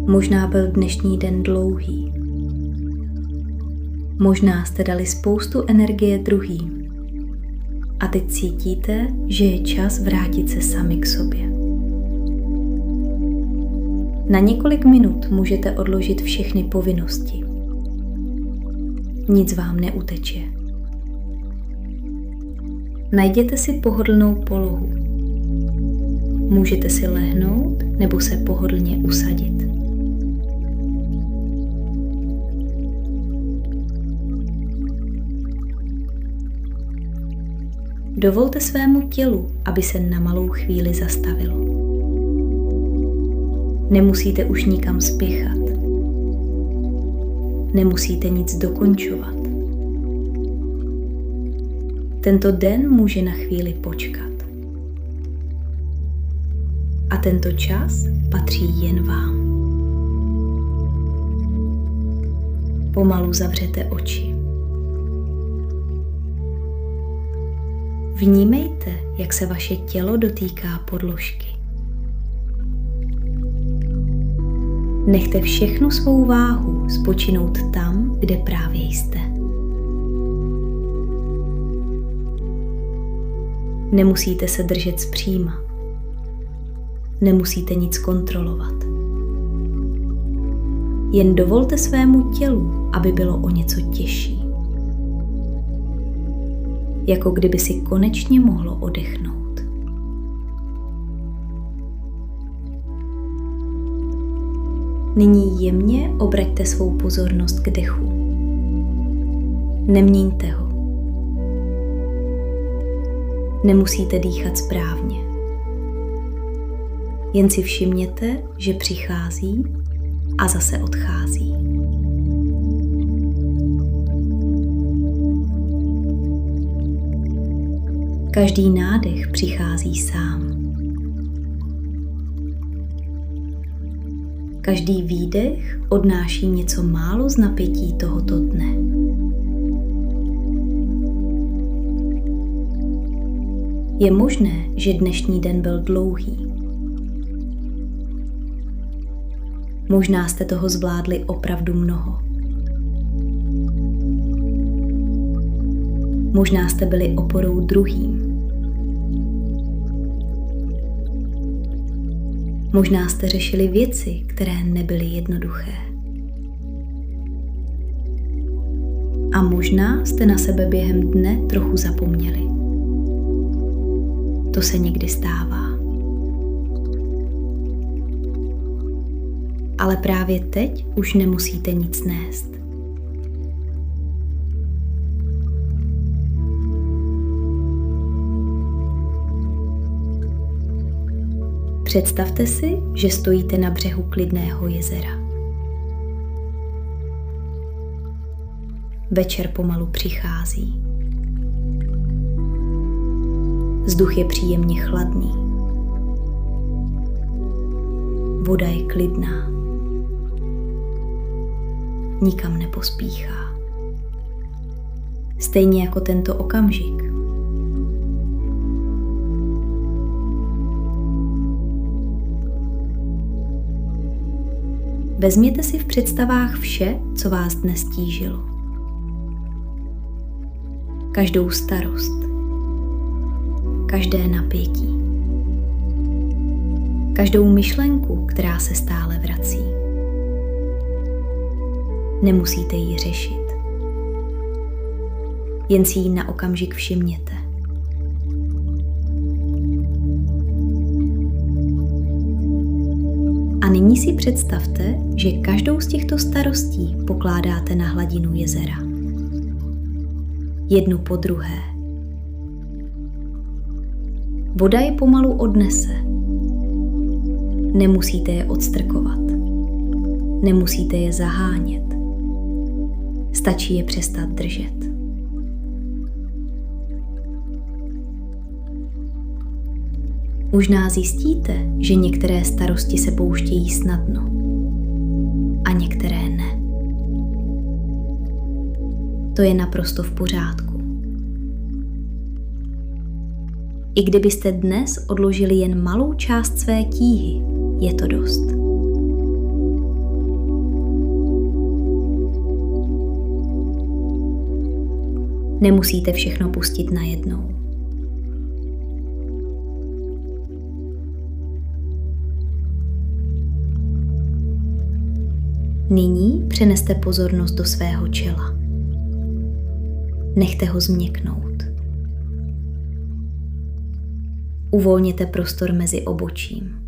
Možná byl dnešní den dlouhý. Možná jste dali spoustu energie druhým. A teď cítíte, že je čas vrátit se sami k sobě. Na několik minut můžete odložit všechny povinnosti. Nic vám neuteče. Najděte si pohodlnou polohu. Můžete si lehnout nebo se pohodlně usadit. Dovolte svému tělu, aby se na malou chvíli zastavilo. Nemusíte už nikam spěchat. Nemusíte nic dokončovat. Tento den může na chvíli počkat. A tento čas patří jen vám. Pomalu zavřete oči. Vnímejte, jak se vaše tělo dotýká podložky. Nechte všechnu svou váhu spočinout tam, kde právě jste. Nemusíte se držet zpříma. Nemusíte nic kontrolovat. Jen dovolte svému tělu, aby bylo o něco těžší. Jako kdyby si konečně mohlo oddechnout. Nyní jemně obraťte svou pozornost k dechu. Neměňte ho. Nemusíte dýchat správně. Jen si všimněte, že přichází a zase odchází. Každý nádech přichází sám. Každý výdech odnáší něco málo z napětí tohoto dne. Je možné, že dnešní den byl dlouhý. Možná jste toho zvládli opravdu mnoho. Možná jste byli oporou druhým. Možná jste řešili věci, které nebyly jednoduché. A možná jste na sebe během dne trochu zapomněli. To se někdy stává. Ale právě teď už nemusíte nic nést. Představte si, že stojíte na břehu klidného jezera. Večer pomalu přichází. Vzduch je příjemně chladný. Voda je klidná. Nikam nepospíchá. Stejně jako tento okamžik. Vezměte si v představách vše, co vás dnes tížilo. Každou starost, každé napětí, každou myšlenku, která se stále vrací. Nemusíte ji řešit. Jen si ji na okamžik všimněte. A nyní si představte, že každou z těchto starostí pokládáte na hladinu jezera. Jednu po druhé. Voda je pomalu odnese. Nemusíte je odstrkovat. Nemusíte je zahánět. Stačí je přestat držet. Možná zjistíte, že některé starosti se pouštějí snadno a některé ne. To je naprosto v pořádku. I kdybyste dnes odložili jen malou část své tíhy, je to dost. Nemusíte všechno pustit najednou. Nyní přeneste pozornost do svého čela. Nechte ho změknout. Uvolněte prostor mezi obočím.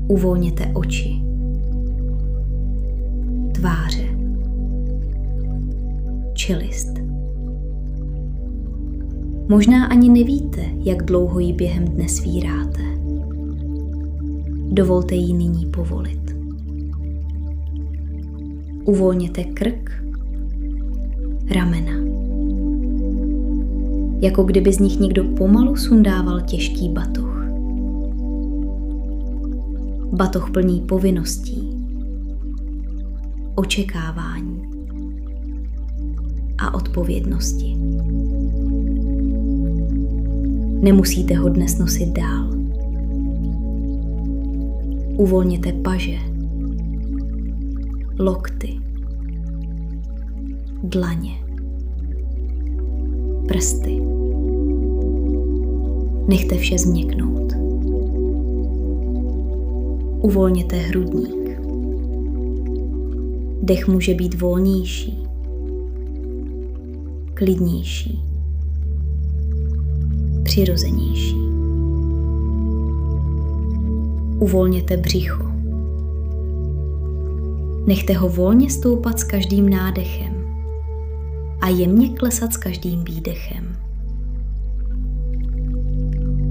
Uvolněte oči, tváře, čelist. Možná ani nevíte, jak dlouho ji během dne svíráte. Dovolte jí nyní povolit. Uvolněte krk, ramena. Jako kdyby z nich někdo pomalu sundával těžký batoh. Batoh plný povinností, očekávání a odpovědnosti. Nemusíte ho dnes nosit dál. Uvolněte paže, lokty, dlaně, prsty. Nechte vše změknout. Uvolněte hrudník. Dech může být volnější, klidnější, přirozenější. Uvolněte břicho. Nechte ho volně stoupat s každým nádechem a jemně klesat s každým výdechem.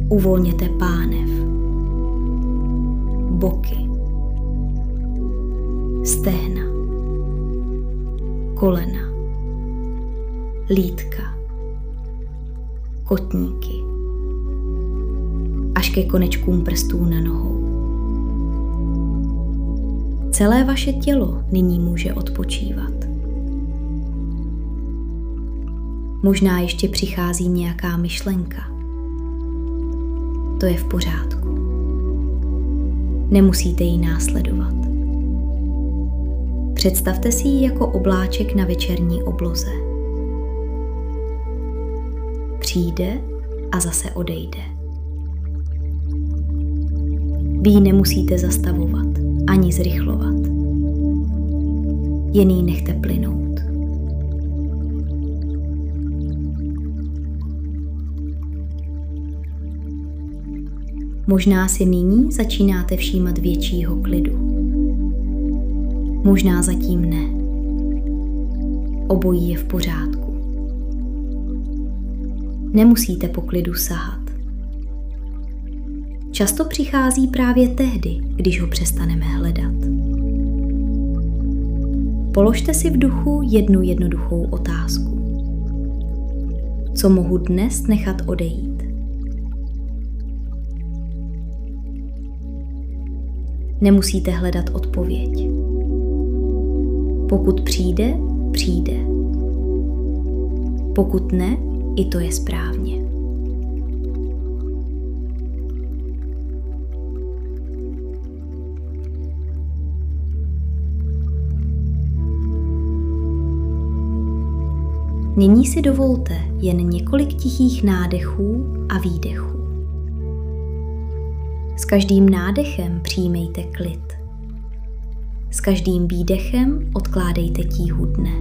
Uvolněte pánev, boky, stehna, kolena, lítka, kotníky, až ke konečkům prstů na nohou. Celé vaše tělo nyní může odpočívat. Možná ještě přichází nějaká myšlenka. To je v pořádku. Nemusíte ji následovat. Představte si ji jako obláček na večerní obloze. Přijde a zase odejde. Vy ji nemusíte zastavovat ani zrychlovat. Jen ji nechte plynout. Možná si nyní začínáte všímat většího klidu. Možná zatím ne. Obojí je v pořádku. Nemusíte po klidu sahat. Často přichází právě tehdy, když ho přestaneme hledat. Položte si v duchu jednu jednoduchou otázku. Co mohu dnes nechat odejít? Nemusíte hledat odpověď. Pokud přijde, přijde. Pokud ne, i to je správně. Nyní si dovolte jen několik tichých nádechů a výdechů. S každým nádechem přijmejte klid. S každým výdechem odkládejte tíhu dne.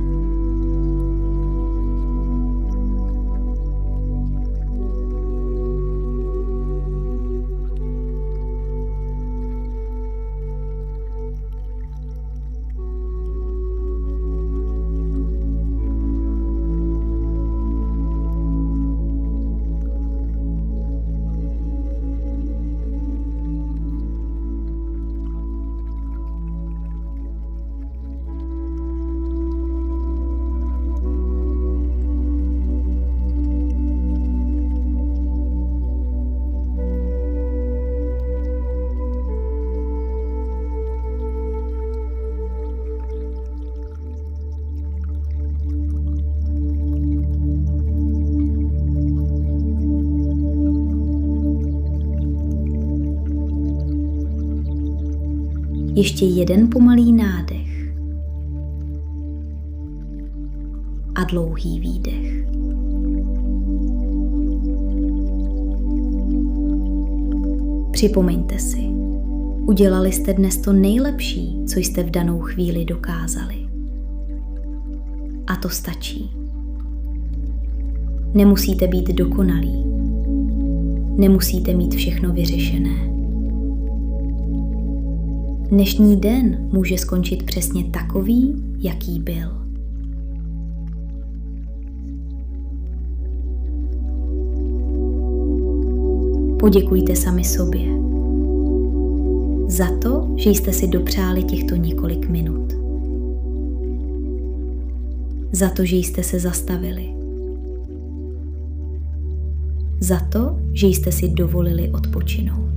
Ještě jeden pomalý nádech a dlouhý výdech. Připomeňte si, udělali jste dnes to nejlepší, co jste v danou chvíli dokázali. A to stačí. Nemusíte být dokonalí. Nemusíte mít všechno vyřešené. Dnešní den může skončit přesně takový, jaký byl. Poděkujte sami sobě za to, že jste si dopřáli těchto několik minut. Za to, že jste se zastavili. Za to, že jste si dovolili odpočinout.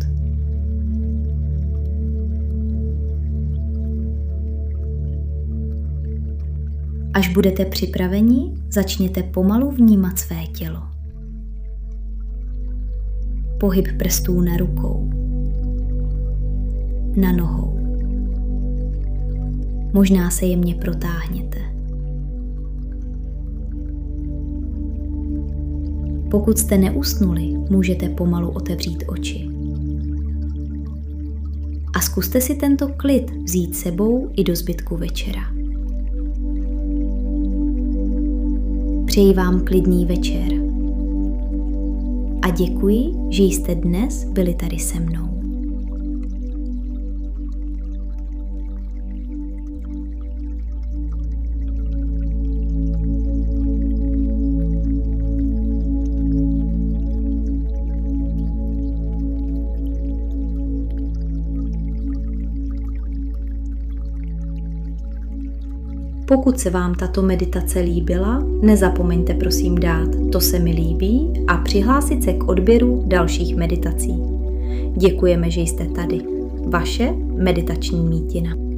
Až budete připraveni, začněte pomalu vnímat své tělo. Pohyb prstů na rukou, na nohou. Možná se jemně protáhněte. Pokud jste neusnuli, můžete pomalu otevřít oči. A zkuste si tento klid vzít sebou i do zbytku večera. Přeji vám klidný večer. A děkuji, že jste dnes byli tady se mnou. Pokud se vám tato meditace líbila, nezapomeňte prosím dát "to se mi líbí" a přihlásit se k odběru dalších meditací. Děkujeme, že jste tady. Vaše meditační mítina.